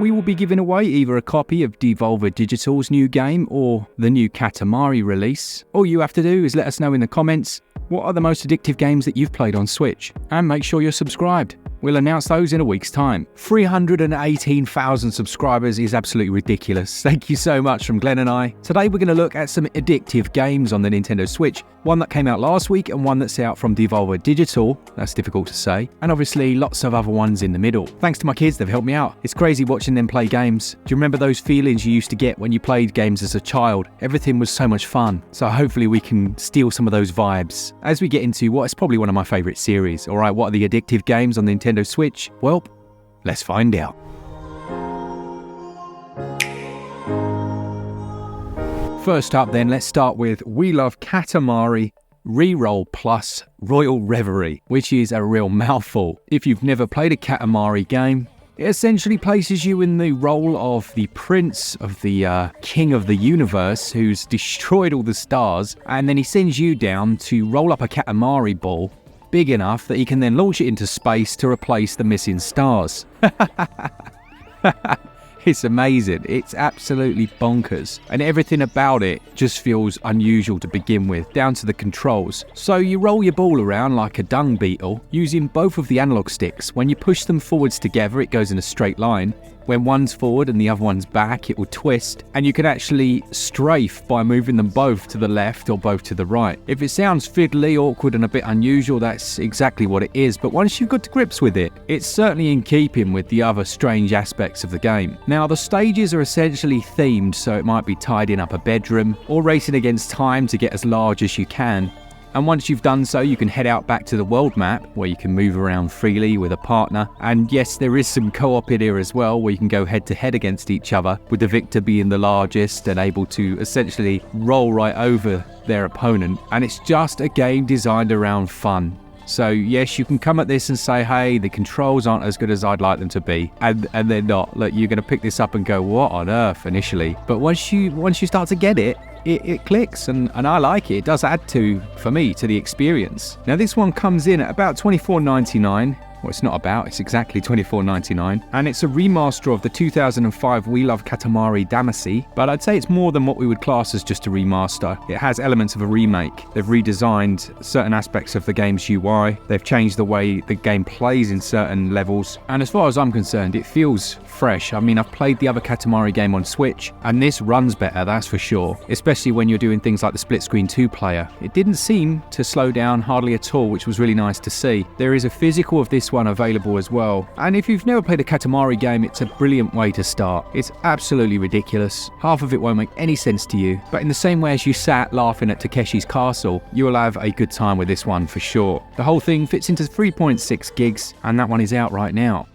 we will be giving away either a copy of Devolver Digital's new game or the new Katamari release. All you have to do is let us know in the comments what are the most addictive games that you've played on Switch, and make sure you're subscribed. We'll announce those in a week's time. 318,000 subscribers is absolutely ridiculous. Thank you so much from Glen and I. Today we're going to look at some addictive games on the Nintendo Switch. One that came out last week and one that's out from Devolver Digital. That's difficult to say. And obviously lots of other ones in the middle. Thanks to my kids, they've helped me out. It's crazy watching them play games. Do you remember those feelings you used to get when you played games as a child? Everything was so much fun. So hopefully we can steal some of those vibes as we get into what is probably one of my favourite series. Alright, what are the addictive games on the Nintendo Switch? Well, let's find out. First up then, let's start with We Love Katamari Reroll plus Royal Reverie, which is a real mouthful. If you've never played a Katamari game, it essentially places you in the role of the prince of the king of the universe who's destroyed all the stars, and then he sends you down to roll up a Katamari ball big enough that he can then launch it into space to replace the missing stars. It's amazing. It's absolutely bonkers. And everything about it just feels unusual to begin with, down to the controls. So you roll your ball around like a dung beetle using both of the analog sticks. When you push them forwards together, it goes in a straight line. When one's forward and the other one's back, it will twist, and you can actually strafe by moving them both to the left or both to the right. If it sounds fiddly, awkward and a bit unusual, that's exactly what it is, but once you've got to grips with it, it's certainly in keeping with the other strange aspects of the game. Now, the stages are essentially themed, so it might be tidying up a bedroom or racing against time to get as large as you can. And once you've done so, you can head out back to the world map where you can move around freely with a partner. And yes, there is some co-op in here as well, where you can go head to head against each other, with the victor being the largest and able to essentially roll right over their opponent. And it's just a game designed around fun. So yes, you can come at this and say, hey, the controls aren't as good as I'd like them to be, and they're not. Look, you're going to pick this up and go, what on earth, initially. But once you start to get it, it clicks, and I like it. It does add for me to the experience. Now this one comes in at about $24.99. Well, it's not about, it's exactly $24.99. And it's a remaster of the 2005 We Love Katamari Damacy, but I'd say it's more than what we would class as just a remaster. It has elements of a remake. They've redesigned certain aspects of the game's UI. They've changed the way the game plays in certain levels. And as far as I'm concerned, it feels fresh. I mean, I've played the other Katamari game on Switch, and this runs better, that's for sure. Especially when you're doing things like the split screen 2-player. It didn't seem to slow down hardly at all, which was really nice to see. There is a physical of this one available as well, and if you've never played a Katamari game, it's a brilliant way to start. It's absolutely ridiculous. Half of it won't make any sense to you, but in the same way as you sat laughing at Takeshi's Castle, you will have a good time with this one for sure. The whole thing fits into 3.6 gigs, and that one is out right now.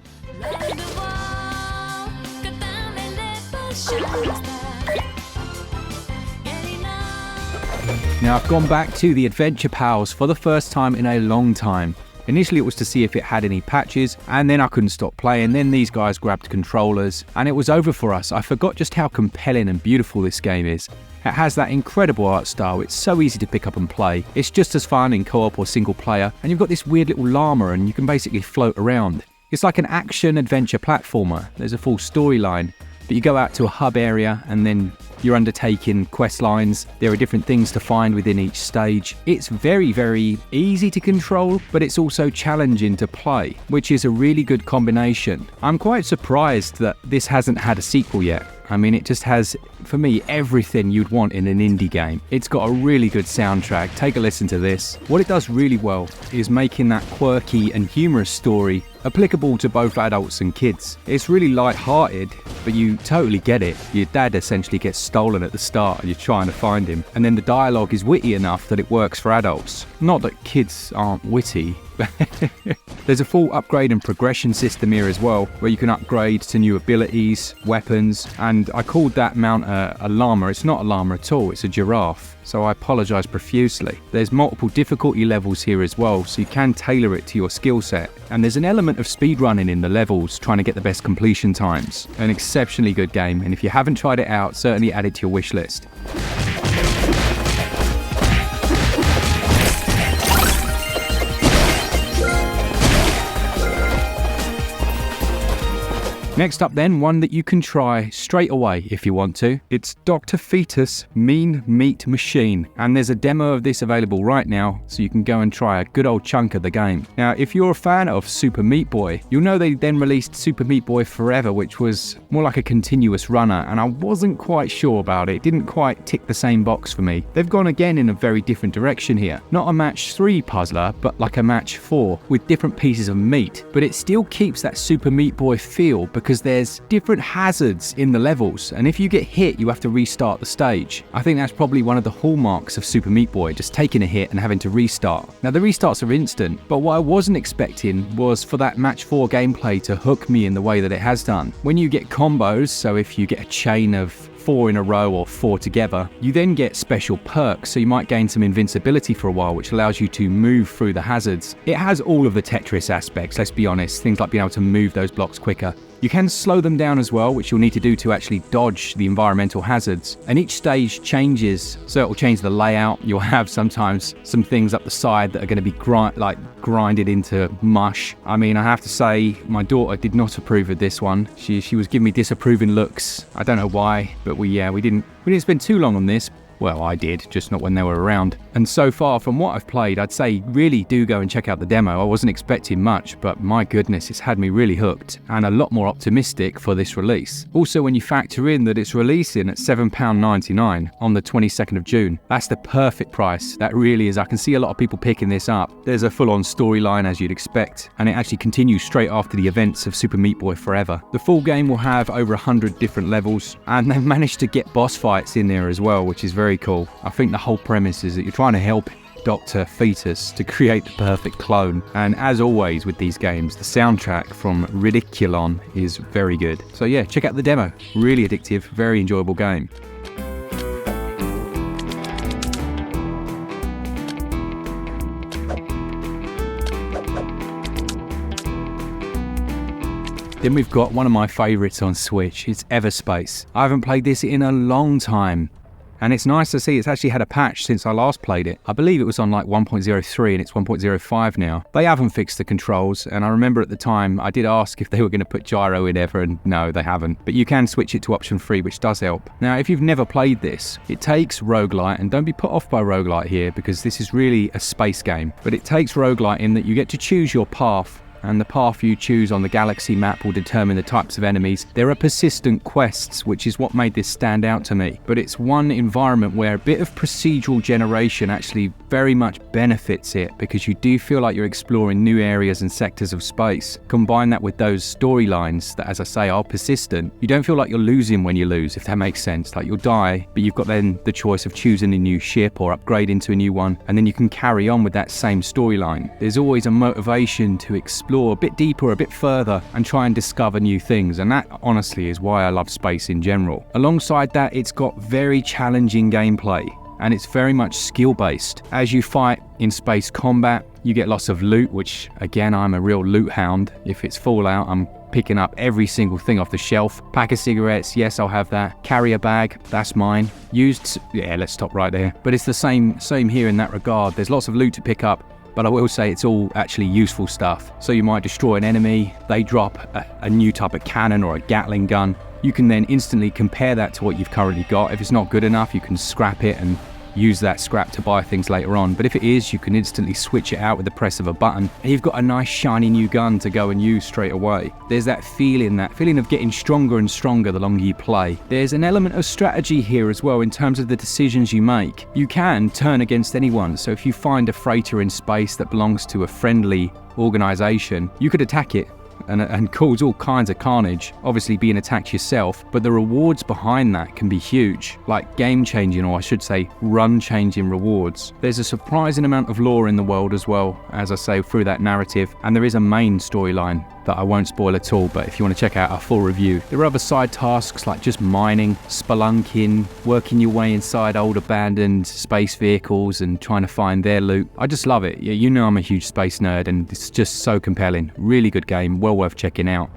Now I've gone back to the Adventure Pals for the first time in a long time. Initially it was to see if it had any patches, and then I couldn't stop playing. Then these guys grabbed controllers and it was over for us. I forgot just how compelling and beautiful this game is. It has that incredible art style. It's so easy to pick up and play. It's just as fun in co-op or single player, and you've got this weird little llama and you can basically float around. It's like an action adventure platformer. There's a full storyline, but you go out to a hub area and then you're undertaking quest lines. There are different things to find within each stage. It's very, very easy to control, but it's also challenging to play, which is a really good combination. I'm quite surprised that this hasn't had a sequel yet. I mean, it just has, for me, everything you'd want in an indie game. It's got a really good soundtrack. Take a listen to this. What it does really well is making that quirky and humorous story applicable to both adults and kids. It's really light-hearted, but you totally get it. Your dad essentially gets stolen at the start and you're trying to find him. And then the dialogue is witty enough that it works for adults. Not that kids aren't witty. There's a full upgrade and progression system here as well, where you can upgrade to new abilities, weapons, and I called that mount a llama. It's not a llama at all, it's a giraffe, so I apologise profusely. There's multiple difficulty levels here as well, so you can tailor it to your skill set. And there's an element of speedrunning in the levels, trying to get the best completion times. An exceptionally good game, and if you haven't tried it out, certainly add it to your wish list. Next up then, one that you can try straight away if you want to. It's Dr. Fetus Mean Meat Machine, and there's a demo of this available right now, so you can go and try a good old chunk of the game. Now, if you're a fan of Super Meat Boy, you'll know they then released Super Meat Boy Forever, which was more like a continuous runner, and I wasn't quite sure about it. It didn't quite tick the same box for me. They've gone again in a very different direction here. Not a match 3 puzzler, but like a match 4 with different pieces of meat, but it still keeps that Super Meat Boy feel because there's different hazards in the levels, and if you get hit, you have to restart the stage. I think that's probably one of the hallmarks of Super Meat Boy, just taking a hit and having to restart. Now, the restarts are instant, but what I wasn't expecting was for that match 4 gameplay to hook me in the way that it has done. When you get combos, so if you get a chain of 4 in a row or 4 together, you then get special perks, so you might gain some invincibility for a while, which allows you to move through the hazards. It has all of the Tetris aspects, let's be honest, things like being able to move those blocks quicker. You can slow them down as well, which you'll need to do to actually dodge the environmental hazards. And each stage changes, so it will change the layout. You'll have sometimes some things up the side that are going to be grinded into mush. I mean, I have to say, my daughter did not approve of this one. She was giving me disapproving looks. I don't know why, but we didn't spend too long on this. Well, I did, just not when they were around. And so far from what I've played, I'd say really do go and check out the demo. I wasn't expecting much, but my goodness, it's had me really hooked and a lot more optimistic for this release. Also, when you factor in that it's releasing at £7.99 on the 22nd of June, that's the perfect price. That really is. I can see a lot of people picking this up. There's a full-on storyline as you'd expect, and it actually continues straight after the events of Super Meat Boy Forever. The full game will have over 100 different levels, and they've managed to get boss fights in there as well, which is very cool. I think the whole premise is that you're trying to help Dr. Fetus to create the perfect clone. And as always with these games, the soundtrack from Ridiculon is very good. So yeah, check out the demo. Really addictive, very enjoyable game. Then we've got one of my favourites on Switch. It's Everspace. I haven't played this in a long time, and it's nice to see it's actually had a patch since I last played it. I believe it was on like 1.03 and it's 1.05 now. They haven't fixed the controls, and I remember at the time I did ask if they were going to put gyro in ever, and no, they haven't. But you can switch it to option 3, which does help. Now, if you've never played this, it takes roguelite, and don't be put off by roguelite here because this is really a space game. But it takes roguelite in that you get to choose your path, and the path you choose on the galaxy map will determine the types of enemies. There are persistent quests, which is what made this stand out to me. But it's one environment where a bit of procedural generation actually very much benefits it, because you do feel like you're exploring new areas and sectors of space. Combine that with those storylines that, as I say, are persistent. You don't feel like you're losing when you lose, if that makes sense. Like, you'll die, but you've got then the choice of choosing a new ship or upgrading to a new one, and then you can carry on with that same storyline. There's always a motivation to explore a bit deeper, a bit further, and try and discover new things, and that honestly is why I love space in general. Alongside that, it's got very challenging gameplay, and it's very much skill based. As you fight in space combat, you get lots of loot, which again, I'm a real loot hound. If it's Fallout, I'm picking up every single thing off the shelf. Pack of cigarettes, yes, I'll have that. Carrier bag, that's mine. Used, yeah, let's stop right there. But it's the same here in that regard. There's lots of loot to pick up, but I will say it's all actually useful stuff. So you might destroy an enemy, they drop a new type of cannon or a Gatling gun. You can then instantly compare that to what you've currently got. If it's not good enough, you can scrap it and use that scrap to buy things later on. But if it is, you can instantly switch it out with the press of a button, and you've got a nice shiny new gun to go and use straight away. There's that feeling of getting stronger and stronger the longer you play. There's an element of strategy here as well in terms of the decisions you make. You can turn against anyone, so if you find a freighter in space that belongs to a friendly organization, you could attack it and cause all kinds of carnage, obviously being attacked yourself, but the rewards behind that can be huge, like game-changing, or I should say run-changing rewards. There's a surprising amount of lore in the world as well, as I say, through that narrative, and there is a main storyline that I won't spoil at all, but if you want to check out a full review. There are other side tasks like just mining, spelunking, working your way inside old abandoned space vehicles and trying to find their loot. I just love it. You know I'm a huge space nerd, and it's just so compelling. Really good game, well worth checking out.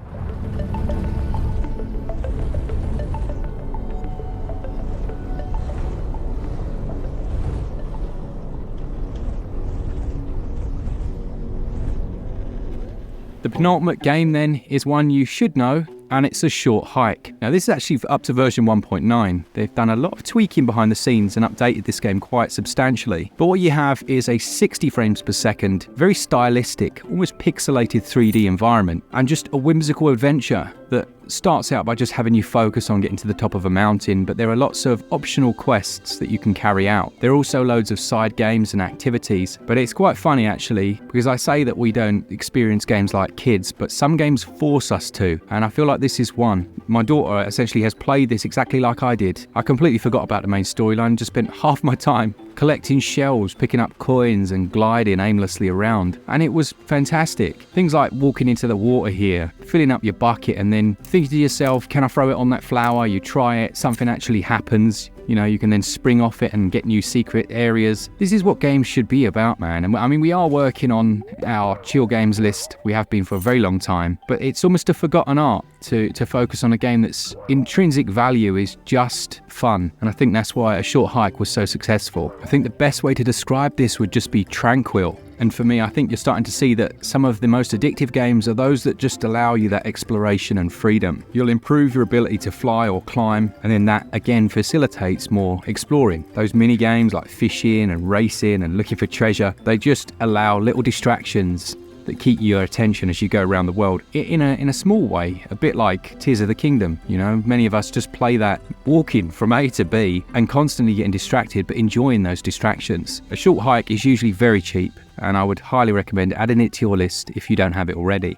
The penultimate game then is one you should know, and it's A Short Hike. Now this is actually up to version 1.9. They've done a lot of tweaking behind the scenes and updated this game quite substantially. But what you have is a 60 frames per second, very stylistic, almost pixelated 3D environment, and just a whimsical adventure that starts out by just having you focus on getting to the top of a mountain, but there are lots of optional quests that you can carry out. There are also loads of side games and activities, but it's quite funny actually, because I say that we don't experience games like kids, but some games force us to, and I feel like this is one. My daughter essentially has played this exactly like I did. I completely forgot about the main storyline, just spent half my time collecting shells, picking up coins and gliding aimlessly around, and it was fantastic. Things like walking into the water here, filling up your bucket and then thinking to yourself, can I throw it on that flower? You try it, something actually happens. You know, you can then spring off it and get new secret areas. This is what games should be about, man. And I mean, we are working on our chill games list. We have been for a very long time, but it's almost a forgotten art to focus on a game that's intrinsic value is just fun. And I think that's why A Short Hike was so successful. I think the best way to describe this would just be tranquil. And for me, I think you're starting to see that some of the most addictive games are those that just allow you that exploration and freedom. You'll improve your ability to fly or climb, and then that again facilitates more exploring. Those mini games like fishing and racing and looking for treasure, they just allow little distractions that keep your attention as you go around the world in a small way, a bit like Tears of the Kingdom. You know, many of us just play that walking from A to B and constantly getting distracted, but enjoying those distractions. A Short Hike is usually very cheap, and I would highly recommend adding it to your list if you don't have it already.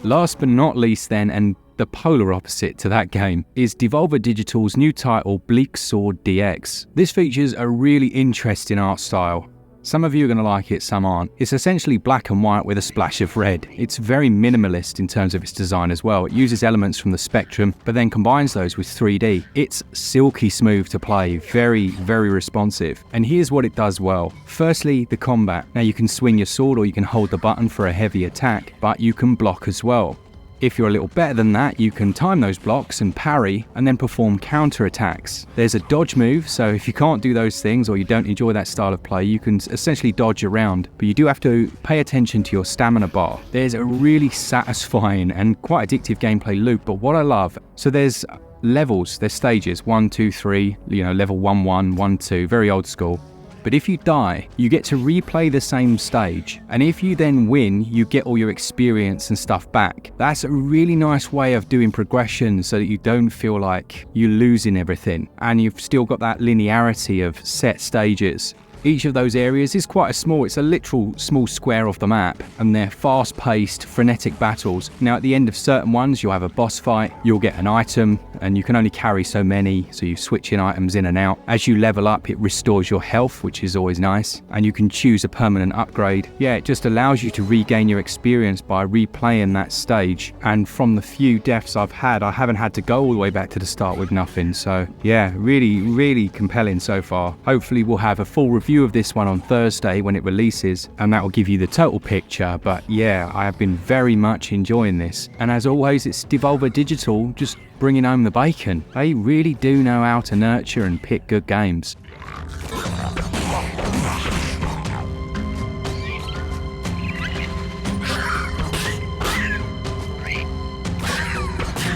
Last but not least then, and the polar opposite to that game, is Devolver Digital's new title, Bleak Sword DX. This features a really interesting art style. Some of you are going to like it, some aren't. It's essentially black and white with a splash of red. It's very minimalist in terms of its design as well. It uses elements from the Spectrum, but then combines those with 3D. It's silky smooth to play, very, very responsive. And here's what it does well. Firstly, the combat. Now you can swing your sword or you can hold the button for a heavy attack, but you can block as well. If you're a little better than that, you can time those blocks and parry and then perform counter attacks. There's a dodge move, so if you can't do those things or you don't enjoy that style of play, you can essentially dodge around, but you do have to pay attention to your stamina bar. There's a really satisfying and quite addictive gameplay loop, but what I love, so there's levels, there's stages, 1, 2, 3, you know, level 1, 1, 1, 2, very old school. But if you die, you get to replay the same stage. And if you then win, you get all your experience and stuff back. That's a really nice way of doing progression so that you don't feel like you're losing everything. And you've still got that linearity of set stages. Each of those areas is quite it's a literal small square of the map, and they're fast-paced, frenetic battles. Now at the end of certain ones, you'll have a boss fight, you'll get an item, and you can only carry so many, so you switch in items in and out. As you level up, it restores your health, which is always nice, and you can choose a permanent upgrade. Yeah, it just allows you to regain your experience by replaying that stage, and from the few deaths I've had, I haven't had to go all the way back to the start with nothing, so yeah, really, really compelling so far. Hopefully we'll have a full review of this one on Thursday when it releases, and that will give you the total picture. But yeah, I have been very much enjoying this, and as always, it's Devolver Digital just bringing home the bacon. They really do know how to nurture and pick good games.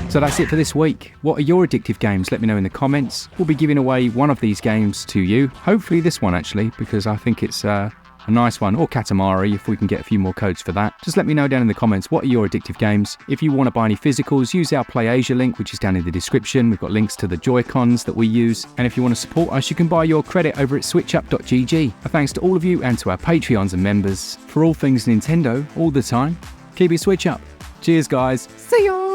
So that's it for this week. What are your addictive games? Let me know in the comments. We'll be giving away one of these games to you. Hopefully this one actually, because I think it's a nice one. Or Katamari, if we can get a few more codes for that. Just let me know down in the comments, what are your addictive games? If you want to buy any physicals, use our Play Asia link, which is down in the description. We've got links to the joycons that we use. And if you want to support us, you can buy your credit over at switchup.gg. A thanks to all of you and to our Patreons and members for all things Nintendo all the time. Keep it Switch Up. Cheers guys. See ya.